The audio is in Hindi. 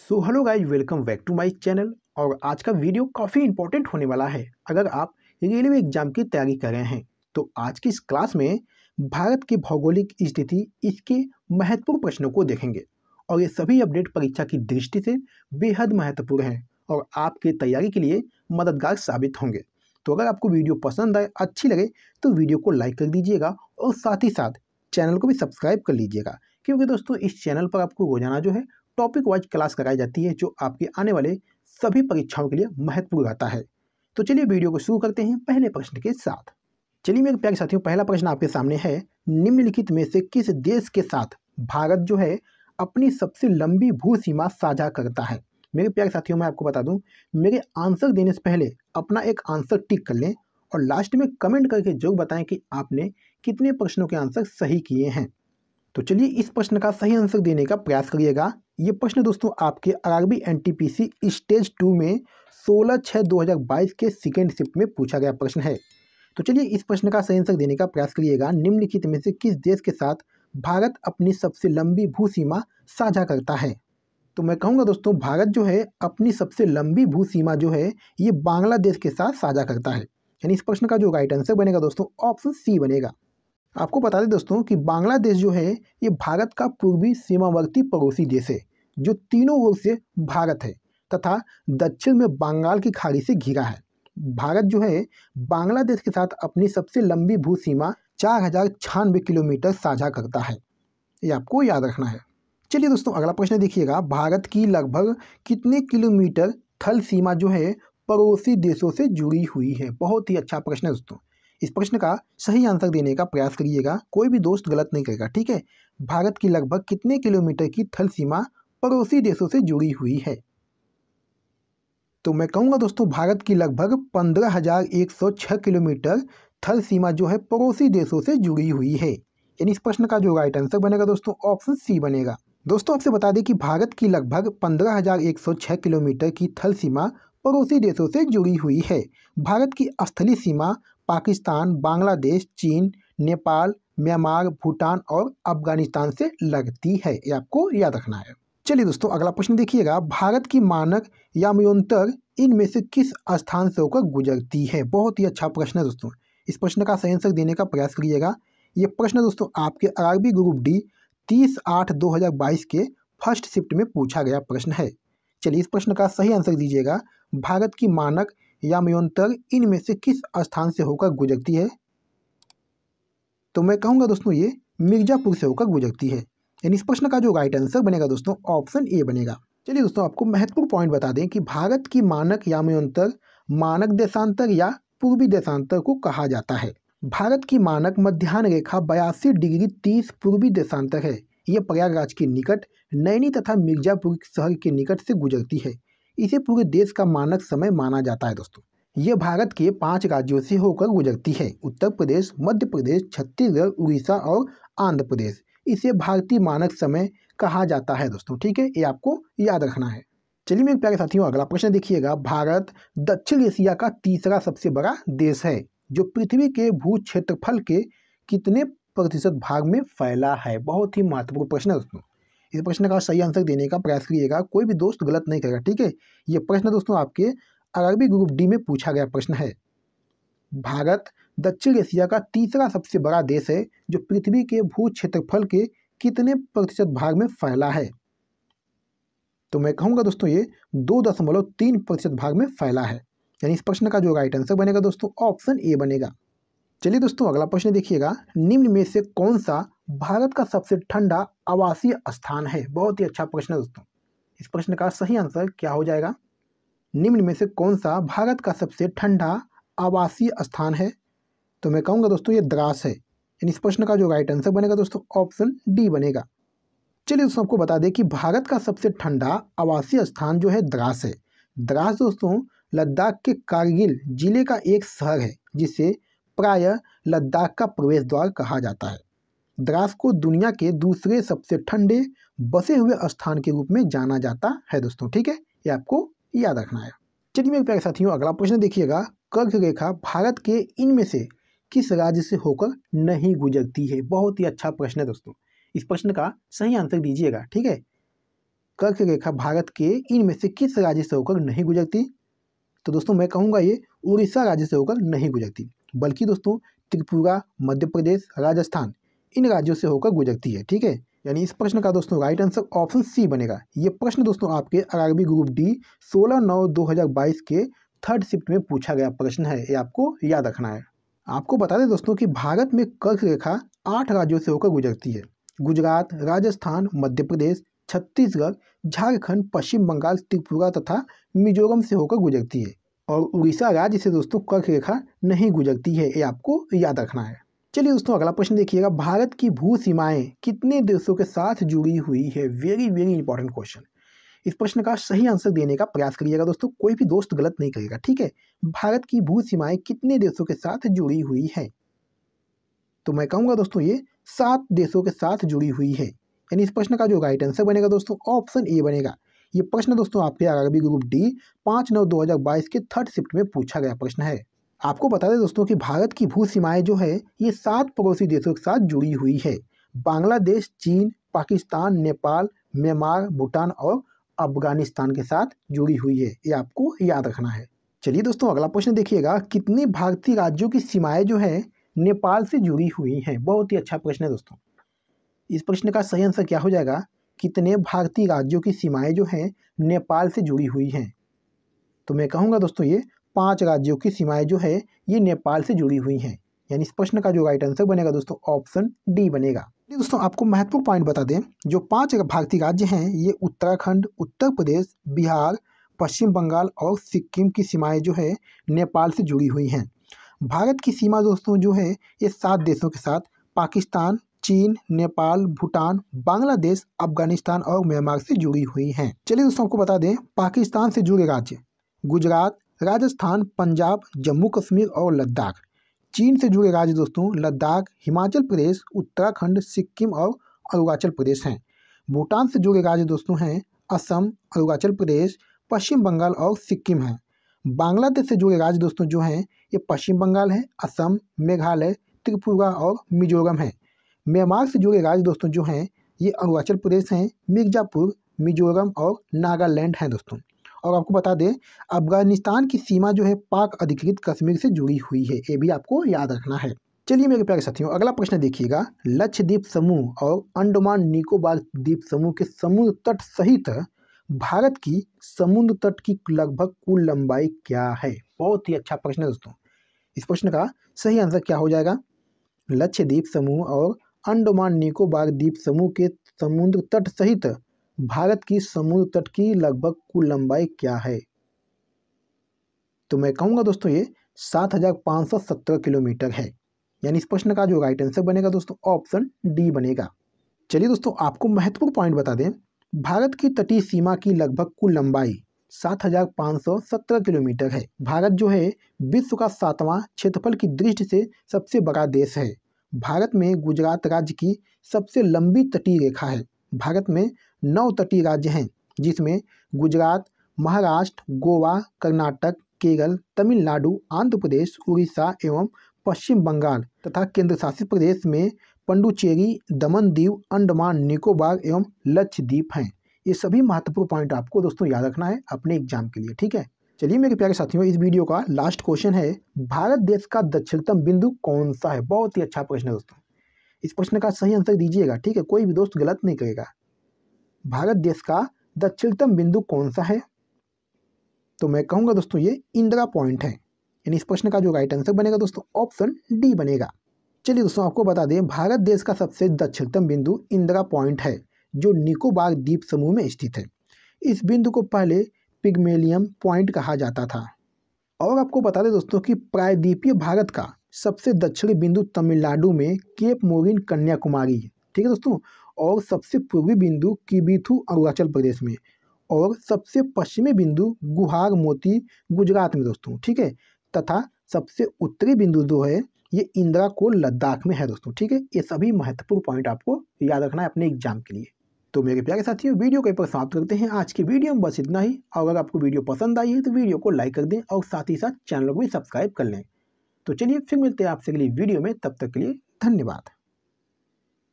So hello guys, welcome back to my channel. और आज का वीडियो काफ़ी इंपॉर्टेंट होने वाला है अगर आप रेलवे एग्जाम की तैयारी कर रहे हैं। तो आज की इस क्लास में भारत की भौगोलिक स्थिति, इसके महत्वपूर्ण प्रश्नों को देखेंगे और ये सभी अपडेट परीक्षा की दृष्टि से बेहद महत्वपूर्ण हैं और आपके तैयारी के लिए मददगार साबित होंगे। तो अगर आपको वीडियो पसंद आए, अच्छी लगे तो वीडियो को लाइक कर दीजिएगा और साथ ही साथ चैनल को भी सब्सक्राइब कर लीजिएगा, क्योंकि दोस्तों इस चैनल पर आपको रोजाना जो है टॉपिक वाइज क्लास कराई जाती है जो आपके आने वाले सभी परीक्षाओं के लिए महत्वपूर्ण रहता है। तो चलिए वीडियो को शुरू करते हैं पहले प्रश्न के साथ। चलिए मेरे प्यारे साथियों, पहला प्रश्न आपके सामने है, निम्नलिखित में से किस देश के साथ भारत जो है अपनी सबसे लंबी भू सीमा साझा करता है। मेरे प्यारे साथियों, मैं आपको बता दूं, मेरे आंसर देने से पहले अपना एक आंसर टिक कर लें और लास्ट में कमेंट करके जरूर बताएं कि आपने कितने प्रश्नों के आंसर सही किए हैं। तो चलिए इस प्रश्न का सही आंसर देने का प्रयास करिएगा। ये प्रश्न दोस्तों आपके आरआरबी एनटीपीसी स्टेज 2 में 16/6/2022 के सेकेंड शिफ्ट में पूछा गया प्रश्न है। तो चलिए इस प्रश्न का सही आंसर देने का प्रयास करिएगा। निम्नलिखित में से किस देश के साथ भारत अपनी सबसे लंबी भू सीमा साझा करता है। तो मैं कहूँगा दोस्तों, भारत जो है अपनी सबसे लंबी भू सीमा जो है ये बांग्लादेश के साथ साझा करता है। यानी इस प्रश्न का जो राइट आंसर बनेगा दोस्तों ऑप्शन सी बनेगा। आपको बता दें दोस्तों कि बांग्लादेश जो है ये भारत का पूर्वी सीमावर्ती पड़ोसी देश है जो तीनों ओर से भारत है तथा दक्षिण में बंगाल की खाड़ी से घिरा है। भारत जो है बांग्लादेश के साथ अपनी सबसे लंबी भू सीमा 4096 किलोमीटर साझा करता है। ये आपको याद रखना है। चलिए दोस्तों अगला प्रश्न देखिएगा, भारत की लगभग कितने किलोमीटर थल सीमा जो है पड़ोसी देशों से जुड़ी हुई है। बहुत ही अच्छा प्रश्न है दोस्तों। इस प्रश्न का सही आंसर देने का प्रयास करिएगा, कोई भी दोस्त गलत नहीं करेगा, ठीक है। भारत की लगभग कितने किलोमीटर की थल सीमा पड़ोसी देशों से जुड़ी हुई है। तो मैं कहूँगा दोस्तों भारत की लगभग 15,106 किलोमीटर थल सीमा जो है पड़ोसी देशों से जुड़ी हुई है। यानी इस प्रश्न का जो राइट आंसर बनेगा दोस्तों ऑप्शन सी बनेगा। दोस्तों आपसे बता दें कि भारत की लगभग 15,106 किलोमीटर की थल सीमा पड़ोसी देशों से जुड़ी हुई है। भारत की स्थलीय सीमा पाकिस्तान, बांग्लादेश, चीन, नेपाल, म्यांमार, भूटान और अफगानिस्तान से लगती है। ये आपको याद रखना है। चलिए दोस्तों अगला प्रश्न देखिएगा, भारत की मानक यामयोन्तर इनमें से किस स्थान से होकर गुजरती है। बहुत ही अच्छा प्रश्न है दोस्तों। इस प्रश्न का सही आंसर देने का प्रयास करिएगा। ये प्रश्न दोस्तों आपके आरआरबी ग्रुप डी 30/8/2022 के फर्स्ट शिफ्ट में पूछा गया प्रश्न है। चलिए इस प्रश्न का सही आंसर दीजिएगा, भारत की मानक यामयोन्तर इनमें से किस स्थान से होकर गुजरती है। तो मैं कहूँगा दोस्तों ये मिर्जापुर से होकर गुजरती है। यानी इस प्रश्न का जो राइट आंसर बनेगा दोस्तों ऑप्शन ए बनेगा। चलिए दोस्तों आपको महत्वपूर्ण पॉइंट बता दें कि भारत की मानक यामयोन्तर मानक देशांतर या पूर्वी देशांतर को कहा जाता है। भारत की मानक मध्याह्न रेखा 82 डिग्री 30 पूर्वी देशांतर है। यह प्रयागराज के निकट नैनी तथा मिर्जापुर शहर के निकट से गुजरती है। इसे पूरे देश का मानक समय माना जाता है दोस्तों। यह भारत के 5 राज्यों से होकर गुजरती है, उत्तर प्रदेश, मध्य प्रदेश, छत्तीसगढ़, उड़ीसा और आंध्र प्रदेश। इसे भारतीय मानक समय कहा जाता है दोस्तों, ठीक है। ये आपको याद रखना है। चलिए मेरे प्यारे साथियों अगला प्रश्न देखिएगा, भारत दक्षिण एशिया का तीसरा सबसे बड़ा देश है जो पृथ्वी के भू क्षेत्रफल के कितने प्रतिशत भाग में फैला है। बहुत ही महत्वपूर्ण प्रश्न है दोस्तों। इस प्रश्न का सही आंसर देने का प्रयास करिएगा, कोई भी दोस्त गलत नहीं करेगा, ठीक है। ये प्रश्न दोस्तों आपके आरआरबी ग्रुप डी में पूछा गया प्रश्न है। भारत दक्षिण एशिया का तीसरा सबसे बड़ा देश है जो पृथ्वी के भू क्षेत्रफल के कितने प्रतिशत भाग में फैला है। तो मैं कहूँगा दोस्तों ये 2.3% भाग में फैला है। यानी इस प्रश्न का जो राइट आंसर बनेगा दोस्तों ऑप्शन ए बनेगा। चलिए दोस्तों अगला प्रश्न देखिएगा, निम्न में से कौन सा भारत का सबसे ठंडा आवासीय स्थान है। बहुत ही अच्छा प्रश्न है दोस्तों। इस प्रश्न का सही आंसर क्या हो जाएगा, निम्न में से कौन सा भारत का सबसे ठंडा आवासीय स्थान है। तो मैं कहूँगा दोस्तों ये द्रास है। यानी इस प्रश्न का जो राइट आंसर बनेगा दोस्तों ऑप्शन डी बनेगा। चलिए दोस्तों आपको बता दें कि भारत का सबसे ठंडा आवासीय स्थान जो है द्रास है। द्रास दोस्तों लद्दाख के कारगिल जिले का एक शहर है जिसे प्रायः लद्दाख का प्रवेश द्वार कहा जाता है। द्रास को दुनिया के दूसरे सबसे ठंडे बसे हुए स्थान के रूप में जाना जाता है दोस्तों, ठीक है। ये आपको याद रखना है। चलिए मेरे प्यारे साथियों अगला प्रश्न देखिएगा, कर्क रेखा भारत के इनमें से किस राज्य से होकर नहीं गुजरती है। बहुत ही अच्छा प्रश्न है दोस्तों। इस प्रश्न का सही आंसर दीजिएगा, ठीक है। कर्क रेखा भारत के इनमें से किस राज्य से होकर नहीं गुजरती? तो दोस्तों मैं कहूँगा ये उड़ीसा राज्य से होकर नहीं गुजरती, बल्कि दोस्तों त्रिपुरा, मध्य प्रदेश, राजस्थान इन राज्यों से होकर गुजरती है। ठीक है, यानी इस प्रश्न का दोस्तों राइट आंसर ऑप्शन सी बनेगा। ये प्रश्न दोस्तों आपके आरआरबी ग्रुप डी 16/9/2022 के थर्ड शिफ्ट में पूछा गया प्रश्न है, ये आपको याद रखना है। आपको बता दें दोस्तों कि भारत में कर्क रेखा 8 राज्यों से होकर गुजरती है। गुजरात, राजस्थान, मध्य प्रदेश, छत्तीसगढ़, झारखंड, पश्चिम बंगाल, त्रिपुरा तथा मिजोरम से होकर गुजरती है और उड़ीसा राज्य से दोस्तों कर्क रेखा नहीं गुजरती है, ये आपको याद रखना है। चलिए दोस्तों अगला प्रश्न देखिएगा, भारत की भू सीमाएं कितने देशों के साथ जुड़ी हुई है? Very very important question. इस प्रश्न का सही आंसर देने का प्रयास करिएगा दोस्तों, कोई भी दोस्त गलत नहीं करेगा। ठीक है, भारत की भू सीमाएं कितने देशों के साथ जुड़ी हुई है? तो मैं कहूँगा दोस्तों ये 7 देशों के साथ जुड़ी हुई है, यानी इस प्रश्न का जो राइट आंसर बनेगा दोस्तों ऑप्शन ए बनेगा। ये प्रश्न दोस्तों आपके आरआरबी ग्रुप डी 5/9/2022 के थर्ड शिफ्ट में पूछा गया प्रश्न है। आपको बता दें दोस्तों कि भारत की भू सीमाएं जो है ये 7 पड़ोसी देशों के साथ जुड़ी हुई है। बांग्लादेश, चीन, पाकिस्तान, नेपाल, म्यांमार, भूटान और अफगानिस्तान के साथ जुड़ी हुई है, ये आपको याद रखना है। चलिए दोस्तों अगला प्रश्न देखिएगा, कितने भारतीय राज्यों की सीमाएं जो है नेपाल से जुड़ी हुई हैं? बहुत ही अच्छा प्रश्न है दोस्तों। इस प्रश्न का सही आंसर क्या हो जाएगा? कितने भारतीय राज्यों की सीमाएं जो हैं नेपाल से जुड़ी हुई हैं? तो मैं कहूँगा दोस्तों ये 5 राज्यों की सीमाएं जो है ये नेपाल से जुड़ी हुई हैं, यानी इस प्रश्न का जो राइट आंसर बनेगा दोस्तों ऑप्शन डी बनेगा। दोस्तों आपको महत्वपूर्ण पॉइंट बता दें, जो 5 भारतीय राज्य हैं ये उत्तराखंड, उत्तर प्रदेश, बिहार, पश्चिम बंगाल और सिक्किम की सीमाएं जो है नेपाल से जुड़ी हुई हैं। भारत की सीमा दोस्तों जो है ये 7 देशों के साथ पाकिस्तान, चीन, नेपाल, भूटान, बांग्लादेश, अफगानिस्तान और म्यांमार से जुड़ी हुई हैं। चलिए दोस्तों आपको बता दें, पाकिस्तान से जुड़े राज्य गुजरात, राजस्थान, पंजाब, जम्मू कश्मीर और लद्दाख। चीन से जुड़े राज्य दोस्तों लद्दाख, हिमाचल प्रदेश, उत्तराखंड, सिक्किम और अरुणाचल प्रदेश हैं। भूटान से जुड़े राज्य दोस्तों हैं असम, अरुणाचल प्रदेश, पश्चिम बंगाल और सिक्किम हैं। बांग्लादेश से जुड़े राज्य दोस्तों जो हैं ये पश्चिम बंगाल है, असम, मेघालय, त्रिपुरा और मिजोरम है। म्यांमार से जुड़े राज्य दोस्तों जो हैं ये अरुणाचल प्रदेश हैं, मिर्जापुर, मिजोरम और नागालैंड हैं दोस्तों। और आपको बता दें, अफगानिस्तान की सीमा जो है पाक अधिकृत कश्मीर से जुड़ी हुई है, ये भी आपको याद रखना है। चलिए मेरे प्यारे साथियों अगला प्रश्न देखिएगा, लक्षद्वीप समूह और अंडमान निकोबार द्वीप समूह के समुद्र तट सहित भारत की समुद्र तट की लगभग कुल लंबाई क्या है? बहुत ही अच्छा प्रश्न है दोस्तों। इस प्रश्न का सही आंसर क्या हो जाएगा? लक्षद्वीप समूह और अंडमान निकोबार द्वीप समूह के समुद्र तट सहित भारत की समुद्र तट की लगभग कुल लंबाई क्या है? तो मैं कहूँगा दोस्तों ये 7,517 किलोमीटर है, यानी इस प्रश्न का जो राइट आंसर बनेगा दोस्तों ऑप्शन डी बनेगा। चलिए दोस्तों आपको महत्वपूर्ण पॉइंट बता दें, भारत की तटीय सीमा की लगभग कुल लंबाई 7,517 किलोमीटर है। भारत जो है विश्व का 7वां क्षेत्रफल की दृष्टि से सबसे बड़ा देश है। भारत में गुजरात राज्य की सबसे लंबी तटीय रेखा है। भारत में 9 तटीय राज्य हैं, जिसमें गुजरात, महाराष्ट्र, गोवा, कर्नाटक, केरल, तमिलनाडु, आंध्र प्रदेश, उड़ीसा एवं पश्चिम बंगाल तथा केंद्र शासित प्रदेश में पुडुचेरी, दमन दीव, अंडमान निकोबार एवं लक्षद्वीप हैं। ये सभी महत्वपूर्ण पॉइंट आपको दोस्तों याद रखना है अपने एग्जाम के लिए। ठीक है, चलिए मेरे प्यारे साथियों इस वीडियो का लास्ट क्वेश्चन है, भारत देश का दक्षिणतम बिंदु कौन सा है? बहुत ही अच्छा प्रश्न है दोस्तों, इस प्रश्न का सही आंसर दीजिएगा। ठीक है, कोई भी दोस्त गलत नहीं करेगा। भारत देश का दक्षिणतम बिंदु कौन सा है? तो मैं कहूँगा दोस्तों ये इंदिरा पॉइंट है, यानी इस प्रश्न का जो राइट आंसर बनेगा दोस्तों ऑप्शन डी बनेगा। चलिए दोस्तों आपको बता दें, भारत देश का सबसे दक्षिणतम बिंदु इंदिरा पॉइंट है, जो निकोबार द्वीप समूह में स्थित है। इस बिंदु को पहले पिग्मेलियन पॉइंट कहा जाता था। और आपको बता दें दोस्तों कि प्रायद्वीपीय भारत का सबसे दक्षिणी बिंदु तमिलनाडु में केप मोरिन कन्याकुमारी, ठीक है दोस्तों, और सबसे पूर्वी बिंदु किबिथु अरुणाचल प्रदेश में, और सबसे पश्चिमी बिंदु गुहार मोती गुजरात में दोस्तों। ठीक है, तथा सबसे उत्तरी बिंदु जो है ये इंदिरा कोल लद्दाख में है दोस्तों। ठीक है, ये सभी महत्वपूर्ण पॉइंट आपको याद रखना है अपने एग्जाम के लिए। तो मेरे प्यारे साथियों वीडियो को पर समाप्त करते हैं। आज की वीडियो में बस इतना ही। और अगर आपको वीडियो पसंद आई है तो वीडियो को लाइक कर दें और साथ ही साथ चैनल को भी सब्सक्राइब कर लें। तो चलिए फिर मिलते हैं आपसे अगली वीडियो में, तब तक के लिए धन्यवाद।